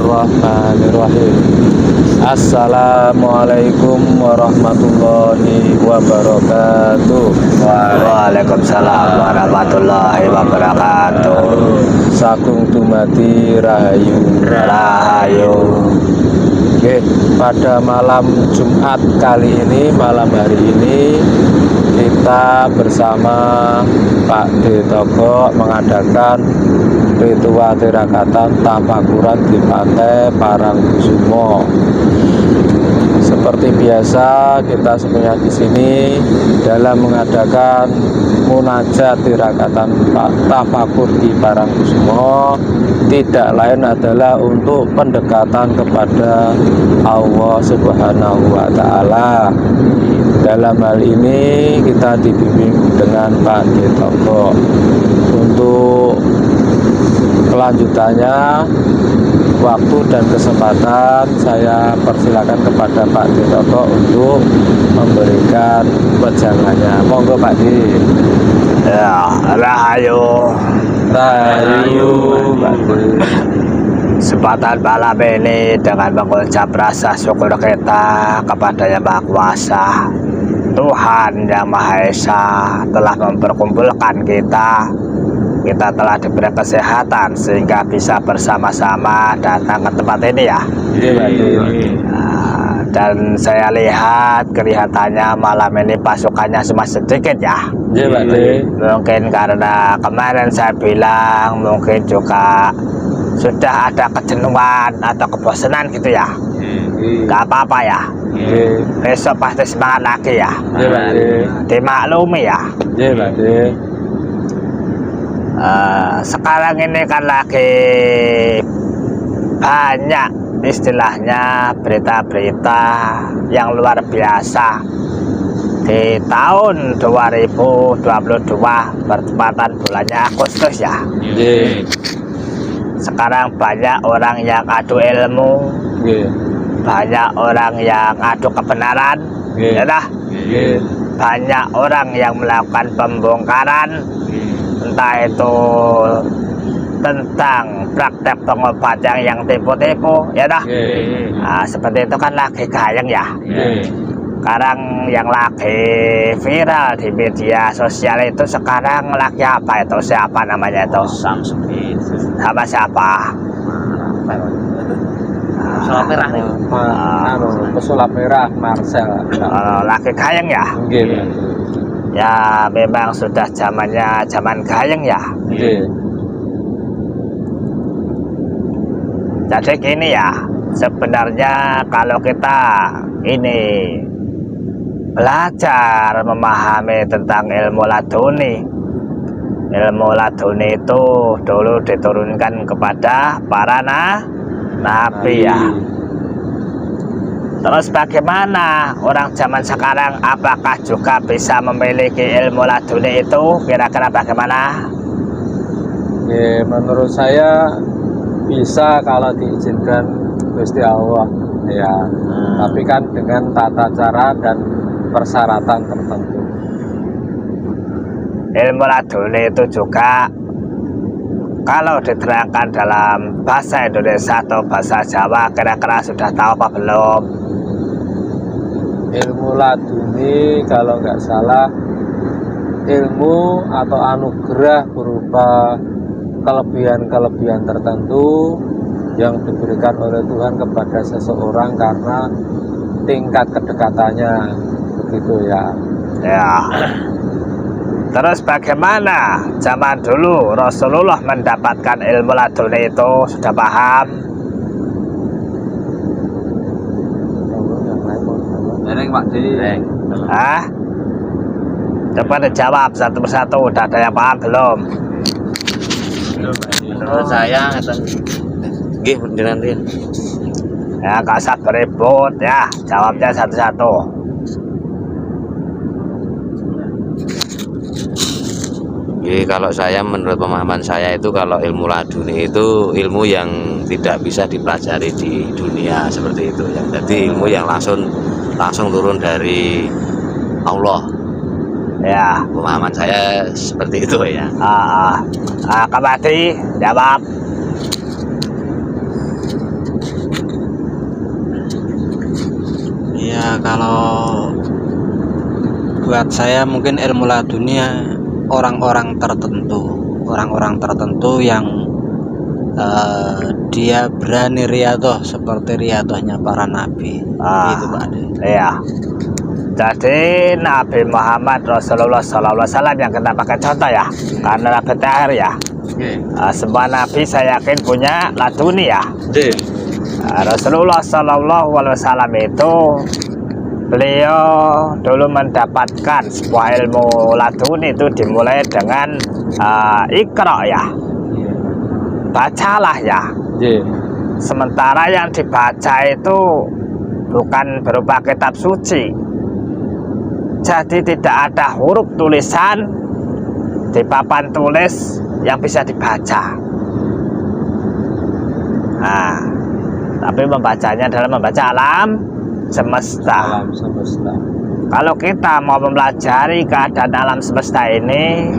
Bismillahirrahmanirrahim. Assalamualaikum warahmatullahi wabarakatuh. Waalaikumsalam warahmatullahi wabarakatuh. Sagung dumadi rahayu. Oke, pada malam Jumat kali ini, malam hari ini kita bersama Pak D Togo mengadakan ritual tirakatan tafakuran di Pantai Parangkusumo. Seperti biasa, kita semuanya di sini dalam mengadakan munajat tirakatan tafakur di Parangkusumo tidak lain adalah untuk pendekatan kepada Allah Subhanahu wa Ta'ala. Dalam hal ini kita dibimbing dengan Pak D Togo. Untuk kelanjutannya, waktu dan kesempatan saya persilakan kepada Pak D Togo untuk memberikan wejangannya. Monggo Pak D. Ya, rahayu Pak D. Kesempatan malam ini dengan mengucap rasa syukur kita kepada Yang Maha Kuasa, Tuhan Yang Maha Esa telah memperkumpulkan kita. Kita telah diberi kesehatan sehingga bisa bersama-sama datang ke tempat ini ya. Dan saya lihat kelihatannya malam ini pasukannya cuma sedikit ya. Mungkin karena kemarin saya bilang mungkin juga sudah ada kejenuhan atau kebosanan gitu ya. Gak apa-apa ya. Besok pasti semangat lagi ya. Dimaklumi ya. Sekarang ini kan lagi banyak istilahnya berita-berita yang luar biasa di tahun 2022 bertepatan bulannya Agustus ya. Sekarang banyak orang yang adu ilmu, banyak orang yang adu kebenaran, banyak orang yang melakukan pembongkaran, entah itu tentang praktek pengobatan yang tipu-tipu, ya dah. Nah, seperti itu kan lagi gayeng ya. Sekarang yang lagi viral di media sosial itu sekarang lagi apa itu? Siapa namanya itu? Sama siapa? Pesulap merah nih. Pesulap merah Marcel. Lagi gayeng ya. Ya memang sudah zamannya zaman gayeng ya. Jadi gini ya, sebenarnya kalau kita ini belajar memahami tentang ilmu laduni itu dulu diturunkan kepada para nabi ya. Terus bagaimana orang zaman sekarang, apakah juga bisa memiliki ilmu laduni itu? Kira-kira bagaimana? Menurut saya bisa kalau diizinkan Gusti Allah ya. Tapi kan dengan tata cara dan persyaratan tertentu. Ilmu laduni itu juga kalau diterangkan dalam bahasa Indonesia atau bahasa Jawa, kira-kira sudah tahu apa belum? Ilmu laduni kalau nggak salah ilmu atau anugerah berupa kelebihan-kelebihan tertentu yang diberikan oleh Tuhan kepada seseorang karena tingkat kedekatannya, begitu ya. Ya. Terus bagaimana zaman dulu Rasulullah mendapatkan ilmu laduni itu, sudah paham? Coba dijawab satu persatu, udah ada yang paham belum? Menurut saya nanti ya gak usah beribut ya, jawabnya satu-satu. Kalau saya, menurut pemahaman saya itu, kalau ilmu laduni itu ilmu yang tidak bisa dipelajari di dunia seperti itu ya. Jadi ilmu yang langsung turun dari Allah Ya, pemahaman saya seperti itu ya. Kak Bati jawab. kalau buat saya mungkin ilmu ladunia orang-orang tertentu yang dia berani riyadhah seperti riyadhahnya para nabi. Itu Pak Ade. Iya. Jadi Nabi Muhammad Rasulullah SAW yang kita pakai contoh ya, karena Nabi terakhir ya. Semua nabi saya yakin punya laduni ya. Rasulullah SAW itu beliau dulu mendapatkan sebuah ilmu laduni itu dimulai dengan Iqra ya, bacalah ya. Sementara yang dibaca itu bukan berupa kitab suci, jadi tidak ada huruf tulisan di papan tulis yang bisa dibaca. Nah, tapi membacanya adalah membaca alam semesta. Kalau kita mau mempelajari keadaan alam semesta ini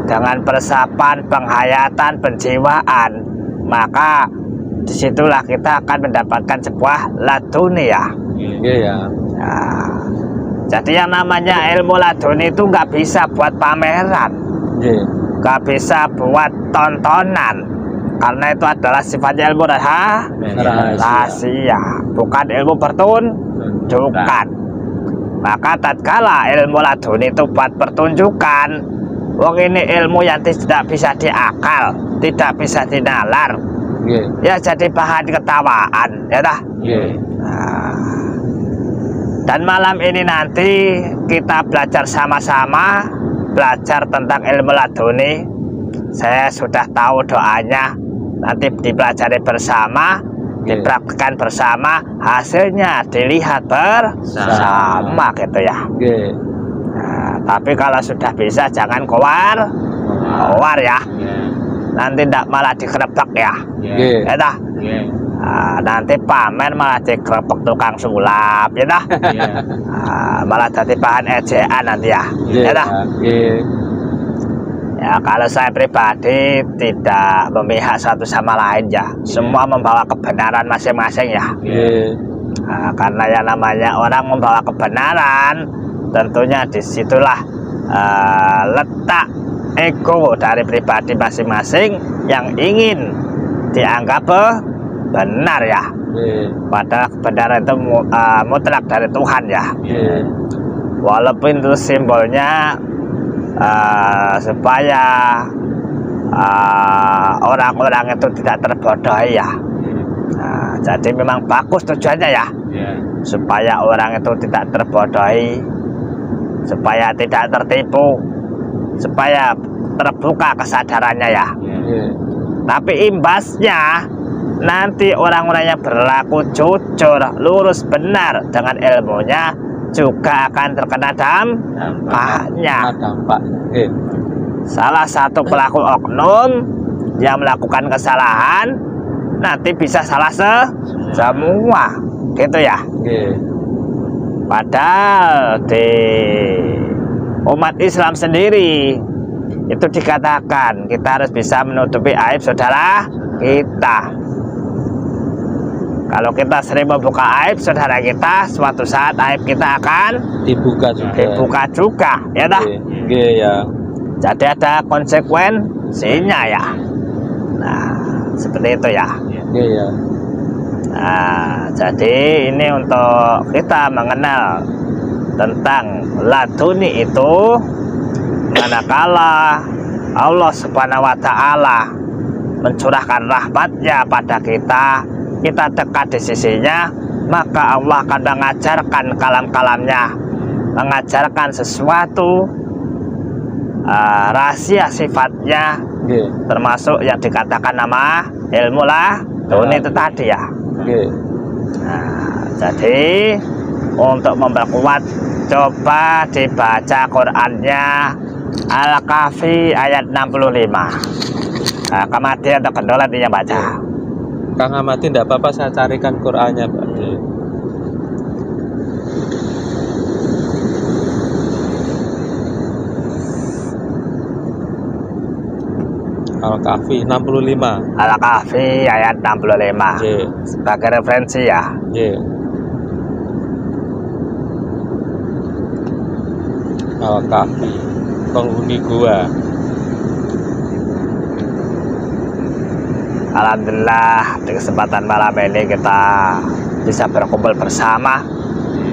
dengan persapan, penghayatan, penjiwaan, maka disitulah kita akan mendapatkan sebuah laduni ya. Nah, jadi yang namanya ilmu laduni itu nggak bisa buat pameran, nggak bisa buat tontonan, karena itu adalah sifatnya ilmu rahasia, bukan ilmu pertunjukan. Maka tatkala ilmu laduni itu buat pertunjukan, wong ini ilmu yang tidak bisa diakal, tidak bisa dinalar, ya jadi bahan ketawaan ya dah. Nah, dan malam ini nanti kita belajar sama-sama, belajar tentang ilmu laduni. Saya sudah tahu doanya, nanti dipelajari bersama, dipraktikkan bersama, hasilnya dilihat bersama gitu ya. Nah, tapi kalau sudah bisa jangan keluar ya, nanti tidak malah dikerebek ya. Ya dah. Nah, nanti pamer malah dikerebek tukang sulap ya dah. Nah, malah jadi bahan ejaan nanti ya. Ya dah. Ya, kalau saya pribadi tidak memihak satu sama lain ya, semua membawa kebenaran masing-masing ya. Nah, karena yang namanya orang membawa kebenaran, tentunya disitulah letak ego dari pribadi masing-masing yang ingin dianggap benar ya. Padahal kebenaran itu mutlak dari Tuhan ya. Walaupun itu simbolnya supaya orang-orang itu tidak terbodohi ya. Nah, jadi memang bagus tujuannya ya, supaya orang itu tidak terbodohi, supaya tidak tertipu, supaya terbuka kesadarannya ya. Tapi imbasnya nanti orang-orang yang berlaku jujur, lurus, benar dengan ilmunya juga akan terkena dampaknya. Salah satu pelaku oknum yang melakukan kesalahan nanti bisa salah semua gitu ya. Padahal di umat Islam sendiri itu dikatakan kita harus bisa menutupi aib saudara kita. Kalau kita sering membuka aib saudara kita, suatu saat aib kita akan dibuka juga ya dah. Jadi ada konsekuensinya ya. Nah, seperti itu ya. Nah, jadi ini untuk kita mengenal tentang laduni itu, manakala Allah Subhanahu wa Ta'ala mencurahkan rahmatnya pada kita dekat di sisinya, maka Allah akan mengajarkan kalam-kalamnya, mengajarkan sesuatu rahasia sifatnya, termasuk yang dikatakan nama ilmu laduni itu tadi ya. Nah, jadi untuk memperkuat, coba dibaca Qurannya Al-Kahfi ayat 65. Nah, kematian atau kendala dia baca. Kang Amati tidak apa-apa, saya carikan Qurannya Pak. Al-Kahfi 65. Al-Kahfi ayat 65. Sebagai referensi ya. Al-Kahfi, penghuni gua. Alhamdulillah di kesempatan malam ini kita bisa berkumpul bersama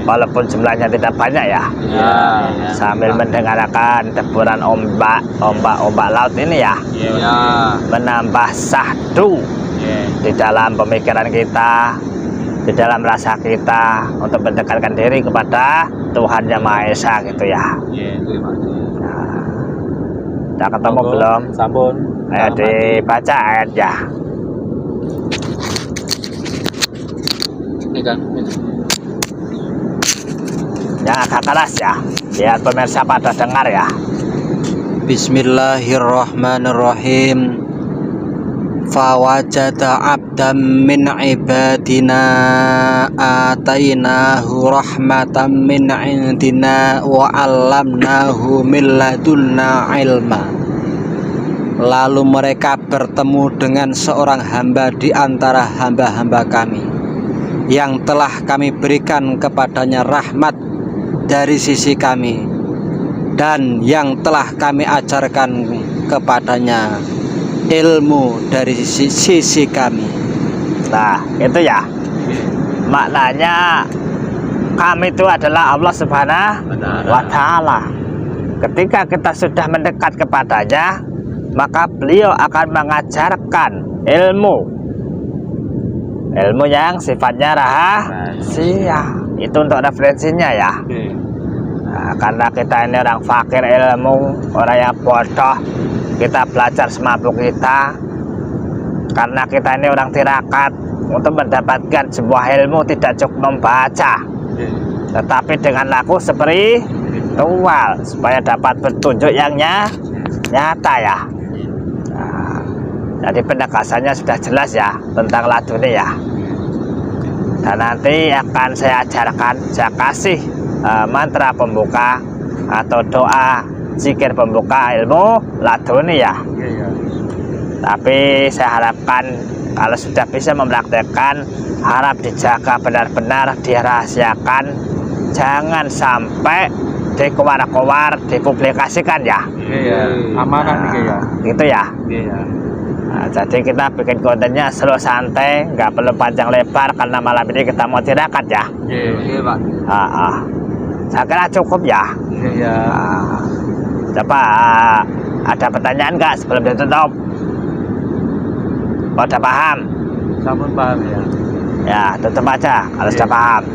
walaupun jumlahnya tidak banyak ya. Sambil mendengarkan deburan ombak laut ini ya. Menambah sahdu di dalam pemikiran kita, di dalam rasa kita untuk mendekatkan diri kepada Tuhan Yang Maha Esa gitu ya. Udah ketemu belum? Sampun. Ayo dibaca ayatnya. Ini kan. Yang agak keras ya, biar pemirsa pada dengar ya. Bismillahirrahmanirrahim. Fawajada abdan min ibadina atainahu rahmatan min indina wa 'allamnahu min ladunna ilma. Lalu mereka bertemu dengan seorang hamba di antara hamba-hamba kami yang telah kami berikan kepadanya rahmat dari sisi kami dan yang telah kami ajarkan kepadanya ilmu dari sisi kami. Nah itu ya, maknanya kami itu adalah Allah Subhanahu wa Ta'ala. Ketika kita sudah mendekat kepadanya, maka beliau akan mengajarkan ilmu yang sifatnya rahasia. Itu untuk referensinya ya. Nah, karena kita ini orang fakir ilmu, orang yang bodoh, kita belajar semampu kita. Karena kita ini orang tirakat, untuk mendapatkan sebuah ilmu tidak cukup membaca, tetapi dengan laku spiritual supaya dapat petunjuk yang nyata ya. Nah, jadi pendekatannya sudah jelas ya tentang laduni ya. Dan nanti akan saya ajarkan, saya kasih mantra pembuka atau doa zikir pembuka ilmu laduni ya. Tapi saya harapkan kalau sudah bisa mempraktekkan, harap dijaga benar-benar, dirahasiakan, jangan sampai dikeluar-keluar, dipublikasikan ya. Amanah nih ya. Gitu ya. Nah, jadi kita bikin kontennya slow santai, nggak perlu panjang lebar karena malam ini kita mau tirakat ya. Pak. Saya kira cukup ya. Coba ada pertanyaan nggak sebelum ditutup? Oh, udah paham? Sampun paham ya. Ya, tutup aja kalau sudah paham.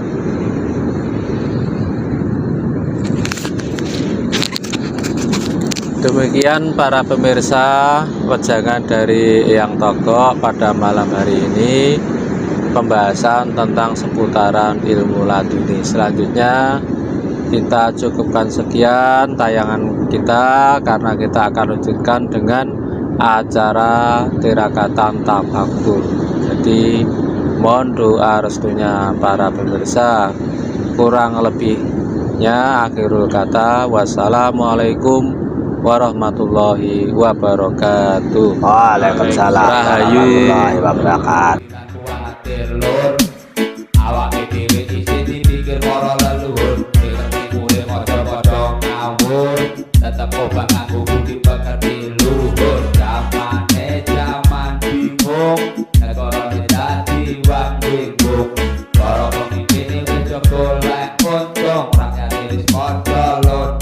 Demikian para pemirsa wejangan dari Eyang Toko pada malam hari ini, pembahasan tentang seputaran ilmu laduni. Selanjutnya kita cukupkan sekian tayangan kita karena kita akan lanjutkan dengan acara tirakatan tafakur. Jadi mohon doa restunya para pemirsa. Kurang lebihnya akhirul kata, wassalamualaikum warahmatullahi wabarakatuh. Waalaikumsalam warahmatullahi wabarakatuh. Awak dhewe isih dipikir para leluhur, ngerti kuwe padha-padha ngawur, tetep obah nganggo budi pekerti luhur. Zamane zaman bingung, negarane dadi wong bingung. Para pemimpin wis golek untung, rakyat wis padha lodong.